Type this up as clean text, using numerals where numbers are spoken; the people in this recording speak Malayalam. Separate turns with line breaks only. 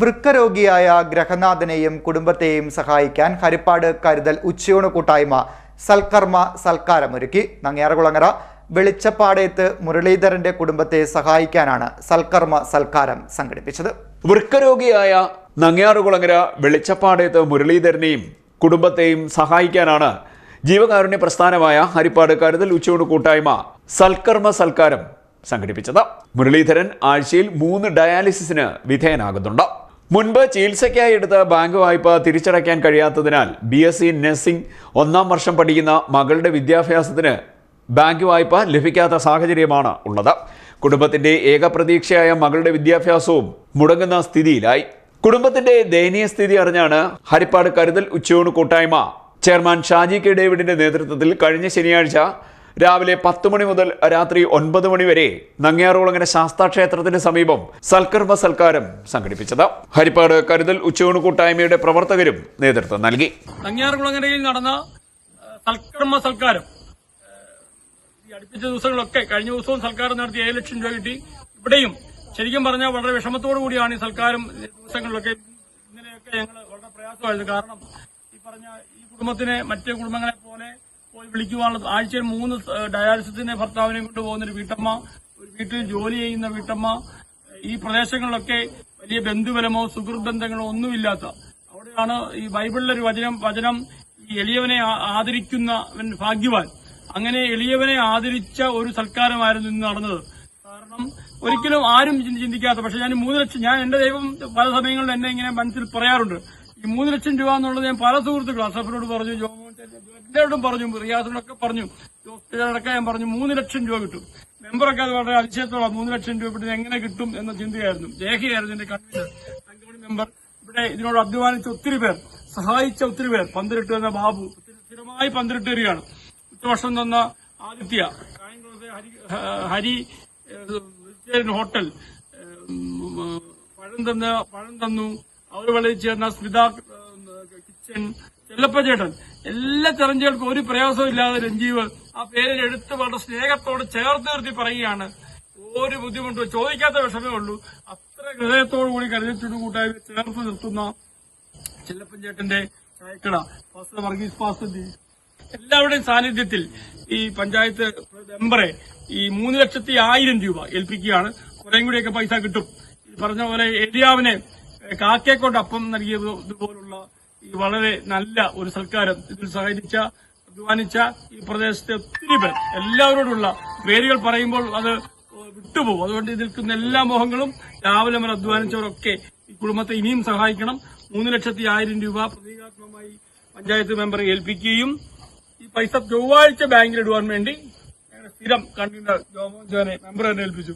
വൃക്കരോഗിയായ ഗ്രഹനാഥനെയും കുടുംബത്തെയും സഹായിക്കാൻ ഹരിപ്പാട് കരുതൽ ഉച്ചയൂണ് കൂട്ടായ്മ സൽക്കർമ്മ സൽക്കാരമൊരുക്കി. നങ്ങ്യാർകുളങ്ങര വെളിച്ചപ്പാടേത്ത് മുരളീധരന്റെ കുടുംബത്തെ സഹായിക്കാനാണ് സൽക്കർമ്മ സൽക്കാരം സംഘടിപ്പിച്ചത്.
വൃക്കരോഗിയായ നങ്ങ്യാർകുളങ്ങര വെളിച്ചപ്പാടേത്ത് മുരളീധരനെയും കുടുംബത്തെയും സഹായിക്കാനാണ് ജീവകാരുണ്യ പ്രസ്ഥാനമായ ഹരിപ്പാട് കരുതൽ ഉച്ചയൂണ് കൂട്ടായ്മ സൽക്കർമ്മ സൽക്കാരം സംഘടിപ്പിച്ചത്. മുരളീധരൻ ആഴ്ചയിൽ 3 ഡയാലിസിസിന് വിധേയനാകുന്നുണ്ട്. മുൻപ് ചികിത്സയ്ക്കായി എടുത്ത ബാങ്ക് വായ്പ തിരിച്ചടയ്ക്കാൻ കഴിയാത്തതിനാൽ BSc നഴ്സിംഗ് 1ാം വർഷം പഠിക്കുന്ന മകളുടെ വിദ്യാഭ്യാസത്തിന് ബാങ്ക് വായ്പ ലഭിക്കാത്ത സാഹചര്യമാണ് ഉള്ളത്. കുടുംബത്തിന്റെ ഏക പ്രതീക്ഷയായ മകളുടെ വിദ്യാഭ്യാസവും മുടങ്ങുന്ന സ്ഥിതിയിലായി. കുടുംബത്തിന്റെ ദയനീയ സ്ഥിതി അറിഞ്ഞാണ് ഹരിപ്പാട് കരുതൽ ഉച്ചയൂണ് കൂട്ടായ്മ ചെയർമാൻ ഷാജി കെ ഡേവിഡിന്റെ നേതൃത്വത്തിൽ കഴിഞ്ഞ ശനിയാഴ്ച രാവിലെ 10 മണി മുതൽ രാത്രി 9 മണി വരെ നങ്ങ്യാർകുളങ്ങര ശാസ്താക്ഷേത്രത്തിന് സമീപം സൽക്കർമ്മ സൽക്കാരം സംഘടിപ്പിച്ചത്. ഹരിപ്പാട് കരുതൽ ഉച്ചയൂണ് കൂട്ടായ്മയുടെ പ്രവർത്തകരും നേതൃത്വം നൽകി.
നങ്ങ്യാർകുളങ്ങരയിൽ നടന്ന സൽക്കർമ്മ സൽക്കാരം ഈ അടുപ്പിച്ച ദിവസങ്ങളൊക്കെ കഴിഞ്ഞ ദിവസവും സൽക്കാരം നടത്തി 7 ലക്ഷം രൂപ കിട്ടി. ഇവിടെയും ശരിക്കും പറഞ്ഞാൽ വളരെ വിഷമത്തോടു കൂടിയാണ് ഈ സൽക്കാരം ദിവസങ്ങളിലൊക്കെ ഇന്നലെയൊക്കെ ഞങ്ങൾ വളരെ പ്രയാസമായിരുന്നു. കാരണം ഈ പറഞ്ഞ ഈ കുടുംബത്തിനെ മറ്റു കുടുംബങ്ങളെ പോലെ പോയി വിളിക്കുവാനുള്ള ആഴ്ചയിൽ 3 ഡയാലിസിസിന് ഭർത്താവിനെ കൊണ്ടുപോകുന്ന ഒരു വീട്ടമ്മ, ഒരു വീട്ടിൽ ജോലി ചെയ്യുന്ന വീട്ടമ്മ, ഈ പ്രദേശങ്ങളിലൊക്കെ വലിയ ബന്ധുബലമോ സുഹൃത്ത് ബന്ധങ്ങളോ ഒന്നുമില്ലാത്ത അവിടെയാണ് ഈ ബൈബിളിലൊരു വചനം ഈ എളിയവനെ ആദരിക്കുന്നവൻ ഭാഗ്യവാൻ. അങ്ങനെ എളിയവനെ ആദരിച്ച ഒരു സൽക്കാരമായിരുന്നു ഇന്ന് നടന്നത്. കാരണം ഒരിക്കലും ആരും ചിന്തിക്കാത്ത, പക്ഷെ ഞാൻ 3 ലക്ഷം, ഞാൻ എന്റെ ദൈവം പല സമയങ്ങളിൽ എന്നെ ഇങ്ങനെ മനസ്സിൽ പറയാറുണ്ട്. ഈ 3 ലക്ഷം രൂപ എന്നുള്ളത് ഞാൻ പല സുഹൃത്തുക്കളും അസഫിനോട് പറഞ്ഞു, എല്ലാവരോടും പറഞ്ഞു, റിയാസിനോടൊക്കെ പറഞ്ഞു, ജോസ്റ്റടക്കം ഞാൻ പറഞ്ഞു 3 ലക്ഷം രൂപ കിട്ടും. മെമ്പറൊക്കെ അത് വളരെ അതിശയത്തോളം 3 ലക്ഷം രൂപ ഇവിടെ എങ്ങനെ കിട്ടും എന്ന ചിന്തയായിരുന്നു, രേഖയായിരുന്നു എന്റെ കൺവീനർ സംഘടന മെമ്പർ. ഇവിടെ ഇതിനോട് അധ്വാനിച്ച ഒത്തിരി പേർ, സഹായിച്ച ഒത്തിരി പേർ, പന്തിരിട്ട് എന്ന ബാബു സ്ഥിരമായി പന്തിരിട്ടേറിയാണ്. ഉച്ചവർഷം തന്ന ആദിത്യ, കായംകുളത്തെ ഹരി ഹോട്ടൽ പഴം തന്നു, അവർ വിളയിച്ചു ചേർന്ന സ്മിത കിച്ചൺ, ചെല്ലപ്പ ചേട്ടൻ, എല്ലാ ചെറഞ്ചുകൾക്കും ഒരു പ്രയാസവും ഇല്ലാതെ രഞ്ജീവ് ആ പേരിനെടുത്ത് വളരെ സ്നേഹത്തോട് ചേർത്ത് നിർത്തി പറയുകയാണ്. ഒരു ബുദ്ധിമുട്ടോ ചോദിക്കാത്ത വിഷമേ ഉള്ളൂ. അത്ര ഹൃദയത്തോടു കൂടി കരുതൽ കൂട്ടായ്മ ചേർത്ത് നിർത്തുന്ന ചെല്ലപ്പൻ ചേട്ടന്റെ ചായക്കട, ഫാസ്റ്റർ വർഗീസ് പാസ്തി, എല്ലാവരുടെയും സാന്നിധ്യത്തിൽ ഈ പഞ്ചായത്ത് മെമ്പറെ ഈ 3,01,000 രൂപ ഏൽപ്പിക്കുകയാണ്. കുറേയും കൂടിയൊക്കെ പൈസ കിട്ടും. ഈ പറഞ്ഞ പോലെ ഏരിയാവിനെ കാക്കയെക്കൊണ്ട് അപ്പം നൽകിയതുപോലുള്ള ഈ വളരെ നല്ല ഒരു സൽക്കാരം ഇതിൽ സഹകരിച്ച അധ്വാനിച്ച ഈ പ്രദേശത്തെ ഒത്തിരി പേർ, എല്ലാവരോടുള്ള പേരുകൾ പറയുമ്പോൾ അത് വിട്ടുപോകും. അതുകൊണ്ട് ഇതിൽ നിൽക്കുന്ന എല്ലാ മോഹങ്ങളും രാവിലെ മുതൽ അധ്വാനിച്ചവരൊക്കെ ഈ കുടുംബത്തെ ഇനിയും സഹായിക്കണം. 3,01,000 രൂപ പ്രതീകാത്മകമായി പഞ്ചായത്ത് മെമ്പറെ ഏൽപ്പിക്കുകയും ഈ പൈസ ചൊവ്വാഴ്ച ബാങ്കിൽ ഇടുവാൻ വേണ്ടി സ്ഥിരം കൺവീനർ ജോമോൻ ജോനെ മെമ്പർ തന്നെ ഏൽപ്പിച്ചു.